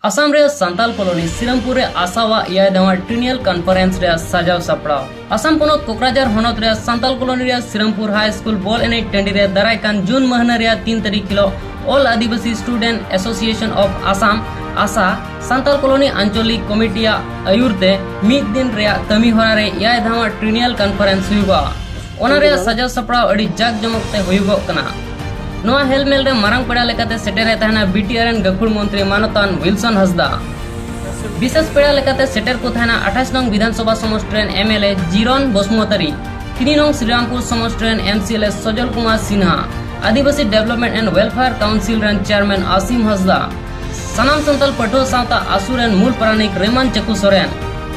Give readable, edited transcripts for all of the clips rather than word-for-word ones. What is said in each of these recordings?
असम रे सांताल कॉलोनी श्रीरामपुर रे आसावा इया दवा ट्रिनियल कॉन्फ्रेंस रे सजाव सपड़ाव असम पोनोत कोकराझार होनोत रे सांताल कॉलोनी रे श्रीरामपुर हाई स्कूल बॉल एनई टंडी रे दारायकान जून महीना रे 3 तारीख किलो all Adivasi student association of Assam आसा सांताल कॉलोनी आंचलिक कमिटिया आयुरते मिद दिन रे कमी होरा रे इया दवा ट्रिनियल कॉन्फ्रेंस हुआ ओना रे सजाव सपड़ाव अड़ी जाक जमकते हुइगो कना नोआ हेलमेल रे मारंग पेड़ा लेकाते सेटेरे तहना बीटीआरएन गखुड़ मंत्री मानतान विल्सन हसदा विशेष पेड़ा लेकाते सेटेर को तहना 28 नंग विधानसभा समष्टिरेन एमएलए जीरन बसुमतारी 3 नंग श्रीरामपुर समष्टिरेन MCLA Sajal Kumar Sinha Adivasi development and welfare council रेन चेयरमैन आसिम हसदा सनाम संतल पठो सावता आसुरेन मूल प्राणिक रेमान चकु Soren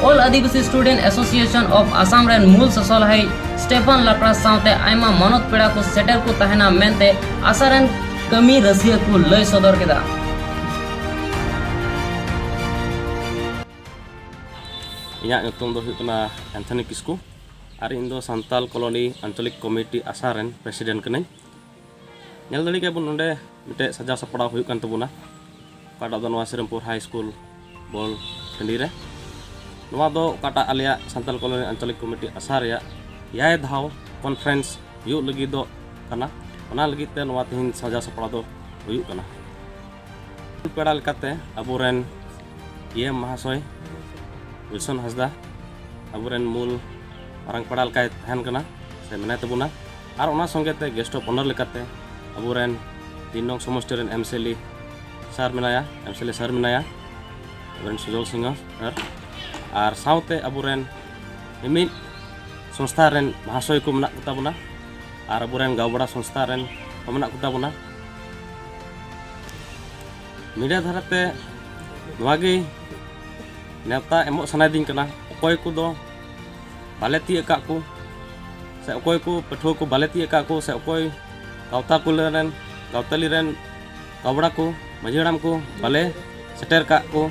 all Adivasi student association of Assam रेन मूल ससल है स्टेफन लाकड़ा सावते आयमा मनोत पेड़ा को सेटर को तहना मेनते आसारेन कमी रसिया को लय सदर केदा इया nyutum do hukna Anthony Kisku ari indo Santal Colony Anchalik Committee Asaren President kanai nyal dali ke bun onde mite saja sapadaw huyuk kan tabuna kada do Shrirampur High School bol tendire noa do kata alia Santal Colony Anchalik Committee Asar ya yai dhaw conference yu lagi do kana ona lagi te noa tihin saja sapadaw do huyuk kana peda lekate aburen ye mahasoy Wilson Hasda aburen mul orang pedal kait tahan kana se menai tabuna ar ona songe te guest of honor lekate aburen dinong somostiren MCLE sar menaya MCLE sar menaya aburen Sujol Singh ar saute aburen imit संस्था rain महाशय को मना कुता बुना are अबुरेन गावबड़ा संस्था rain मना कुता बुना मीडिया धाराते नवागे नेता एमो सनादिन कना अकोय को दो बालेती एका को से अकोय को पठो को बालेती एका को से अकोय गावता को रेन गावतली रेन गावबड़ा को मझिराम को बाले सेटर का को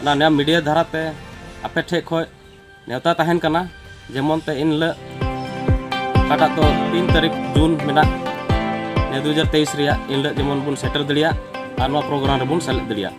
ना ने मीडिया धाराते आपे ठे खय नेता तहन कना जेमन ते इन कटा तो 3 तारीख जून मेना 2023 रिया इन जेमन बुन सेटर दलिया आर प्रोग्राम रे बुन सेलेक्ट दलिया